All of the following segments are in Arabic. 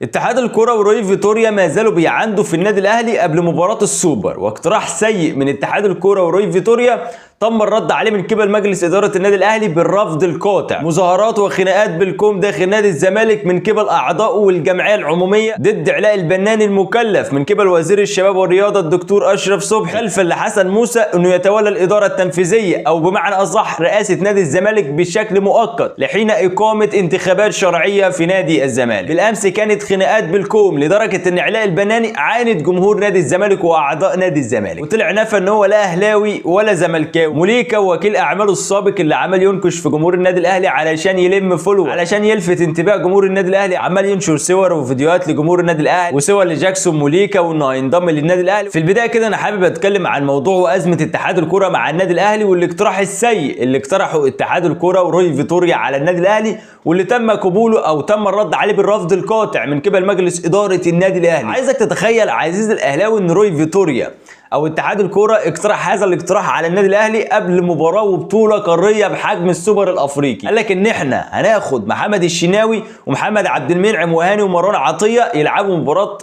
اتحاد الكرة وروي فيتوريا ما زالوا بيعاندوا في النادي الاهلي قبل مباراة السوبر، واقتراح سيء من اتحاد الكرة وروي فيتوريا تم الرد عليه من قبل مجلس اداره النادي الاهلي بالرفض القاطع. مظاهرات وخناقات بالكوم داخل نادي الزمالك من قبل اعضائه والجمعيه العموميه ضد علاء البناني المكلف من قبل وزير الشباب والرياضه الدكتور اشرف صبحي، خلفا لحسن موسى انه يتولى الاداره التنفيذيه او بمعنى اصح رئاسه نادي الزمالك بشكل مؤقت لحين اقامه انتخابات شرعيه في نادي الزمالك. بالامس كانت خناقات بالكوم لدرجه ان علاء البناني عاند جمهور نادي الزمالك واعضاء نادي الزمالك، وطلع نفى ان هو لا اهلاوي ولا زملكاوي. موليكا وكيل اعماله السابق اللي عمال ينكش في جمهور النادي الاهلي علشان يلم فولو، علشان يلفت انتباه جمهور النادي الاهلي، عمال ينشر صور وفيديوهات لجمهور النادي الاهلي وصور لجاكسون موليكا وانه هينضم للنادي الاهلي. في البدايه كده انا حابب اتكلم عن موضوع وازمه اتحاد الكره مع النادي الاهلي والاقتراح السيء اللي اقترحه اتحاد الكره وروي فيتوريا على النادي الاهلي، واللي تم قبوله او تم الرد عليه بالرفض القاطع من قبل مجلس اداره النادي الاهلي. عايزك تتخيل عزيزي الاهلاوي ان روي فيتوريا او اتحاد الكوره اقترح هذا الاقتراح على النادي الاهلي قبل مباراه وبطوله قاريه بحجم السوبر الافريقي. قال لك ان احنا هناخد محمد الشناوي ومحمد عبد المنعم وهاني ومروان عطيه يلعبوا مباراه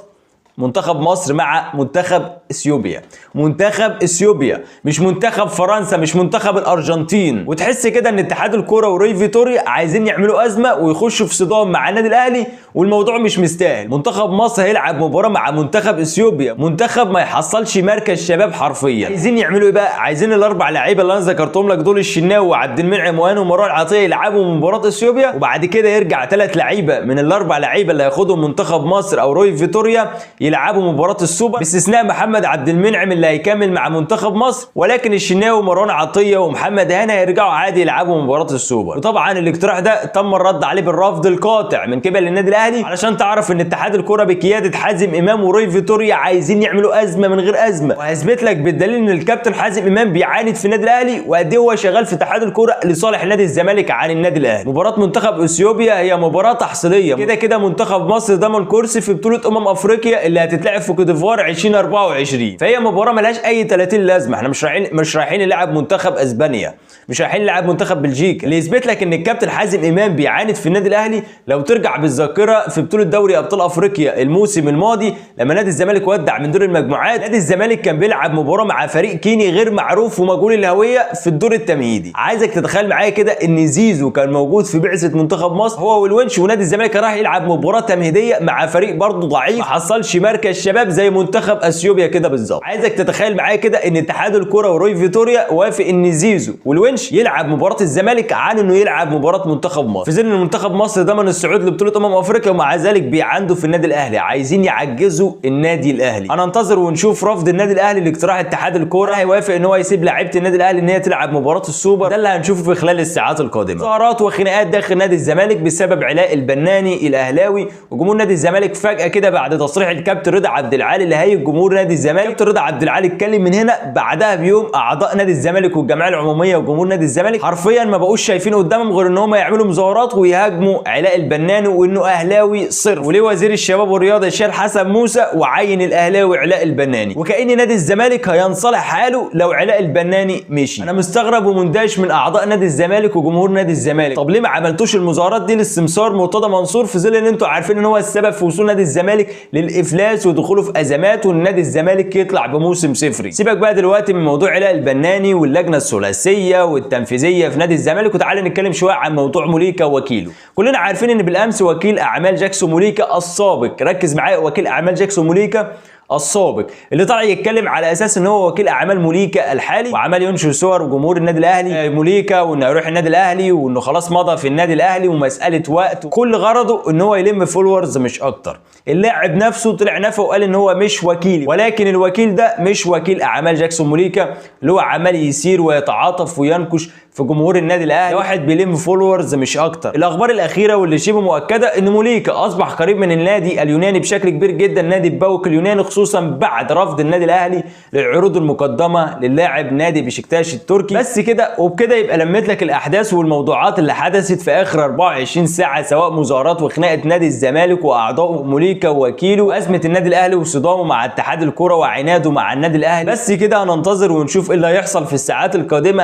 منتخب مصر مع منتخب اثيوبيا. منتخب اثيوبيا مش منتخب فرنسا، مش منتخب الارجنتين. وتحس كده ان اتحاد الكوره وروي فيتوريا عايزين يعملوا ازمه ويخشوا في صدام مع النادي الاهلي، والموضوع مش مستاهل. منتخب مصر هيلعب مباراه مع منتخب اثيوبيا، منتخب ما يحصلش مركز شباب حرفيا. عايزين يعملوا ايه بقى؟ عايزين الاربع لعيبه اللي انا ذكرتهم لك دول، الشناوي وعبد المنعم وهاني ومروان عطيه، يلعبوا مباراه اثيوبيا، وبعد كده يرجع 3 لعيبه من الاربع لعيبه اللي هياخدهم منتخب مصر او روي فيتوريا يلعبوا مباراه السوبر، باستثناء محمد عبد المنعم اللي هيكمل مع منتخب مصر، ولكن الشناوي ومروان عطيه ومحمد هاني هيرجعوا عادي يلعبوا مباراه السوبر. وطبعا الاقتراح ده تم الرد عليه بالرفض القاطع من قبل النادي الاهلي، علشان تعرف ان اتحاد الكره بقياده حازم امام وروي فيتوريا عايزين يعملوا ازمه من غير ازمه. وهثبت لك بالدليل ان الكابتن حازم امام بيعاند في النادي الاهلي وقد ايه هو شغال في اتحاد الكره لصالح نادي الزمالك عن النادي الاهلي. مباراه منتخب اثيوبيا هي مباراه تحصيليه، كده كده منتخب مصر ضمن كرسي في بطوله افريقيا اللي هتتلعب في كوت ديفوار 2024، فهي مباراه ملهاش اي 30 لازمه. احنا مش رايحين نلعب منتخب اسبانيا، مش رايحين نلعب منتخب بلجيكا. اللي يثبت لك ان الكابتن حازم امام بيعاند في النادي الاهلي، لو ترجع بالذاكره في بطوله دوري ابطال افريقيا الموسم الماضي لما نادي الزمالك ودع من دور المجموعات، نادي الزمالك كان بيلعب مباراه مع فريق كيني غير معروف ومجهول الهويه في الدور التمهيدي. عايزك تتخيل معايا كده ان زيزو كان موجود في بعثه منتخب مصر هو والونش، ونادي الزمالك راح يلعب مباراه تمهيديه مع فريق برضه ضعيف ما حصلش مركز شباب زي منتخب اثيوبيا كده بالظبط. عايزك تتخيل معايا كده ان اتحاد الكره وروي فيتوريا وافق ان زيزو والونش يلعب مباراه الزمالك عن انه يلعب مباراه منتخب مصر، في ظل ان منتخب مصر ضمن الصعود لبطوله افريقيا، ومع ذلك بيعاندوا في النادي الاهلي، عايزين يعجزوا النادي الاهلي. هننتظر ونشوف رفض النادي الاهلي لاقتراح اتحاد الكره، هيوافق ان هو يسيب لعيبه النادي الاهلي ان هي تلعب مباراه السوبر. ده اللي هنشوفه في خلال الساعات القادمه. مظاهرات وخناقات داخل نادي الزمالك بسبب علاء البناني الاهلاوي وجمهور نادي الزمالك فجاه كده بعد تصريح الكابتن رضا عبد العال اللي هيئ جمهور نادي الزمالك. الكابتن رضا عبد العال اتكلم من هنا، بعدها بيوم اعضاء نادي الزمالك والجمعيه العموميه وجمهور نادي الزمالك حرفيا ما بقوش شايفين قدامهم غير ان هم يعملوا مظاهرات ويهاجموا علاء البناني وانه اهلاوي صرف، وليه وزير الشباب والرياضه شال حسن موسى وعين الاهلاوي علاء البناني، وكأن نادي الزمالك هينصلح حاله لو علاء البناني مشي. انا مستغرب ومندهش من اعضاء نادي الزمالك وجمهور نادي الزمالك. طب ليه ما عملتوش المظاهرات دي للسمسار مرتضى منصور في ظل ان انتوا عارفين ان هو السبب في وصول نادي الزمالك للافلاس ودخوله في ازمات وان نادي الزمالك يطلع بموسم صفري؟ سيبك بقى دلوقتي من موضوع علاء البناني واللجنه الثلاثيه والتنفيذيه في نادي الزمالك، وتعالى نتكلم شويه عن موضوع موليكا ووكيله. كلنا عارفين ان بالامس وكيل اعمال جاكسون موليكا السابق، ركز معايا، وكيل اعمال جاكسون موليكا السابق اللي طلع يتكلم على اساس ان هو وكيل اعمال موليكا الحالي، وعمال ينشر صور جمهور النادي الاهلي موليكا وانه يروح النادي الاهلي وانه خلاص مضى في النادي الاهلي ومساله وقت، كل غرضه ان هو يلم فولورز مش اكتر. اللاعب نفسه طلع نفى وقال ان هو مش وكيلي، ولكن الوكيل ده مش وكيل اعمال جاكسون موليكا اللي هو عمال يسير ويتعاطف وينكش في جمهور النادي الاهلي، واحد بيلم فولورز مش اكتر. الاخبار الاخيره واللي شبه مؤكده ان موليكا اصبح قريب من النادي اليوناني بشكل كبير جدا، نادي باوك اليوناني، خصوصا بعد رفض النادي الاهلي للعروض المقدمه للاعب نادي بشكتاش التركي. بس كده وبكده يبقى لميت لك الاحداث والموضوعات اللي حدثت في اخر 24 ساعه، سواء مظاهرات وخناقه نادي الزمالك واعضائه موليكا ووكيله، وازمه النادي الاهلي وصدامه مع اتحاد الكره وعناده مع النادي الاهلي. بس كده هننتظر ونشوف ايه اللي هيحصل في الساعات القادمه.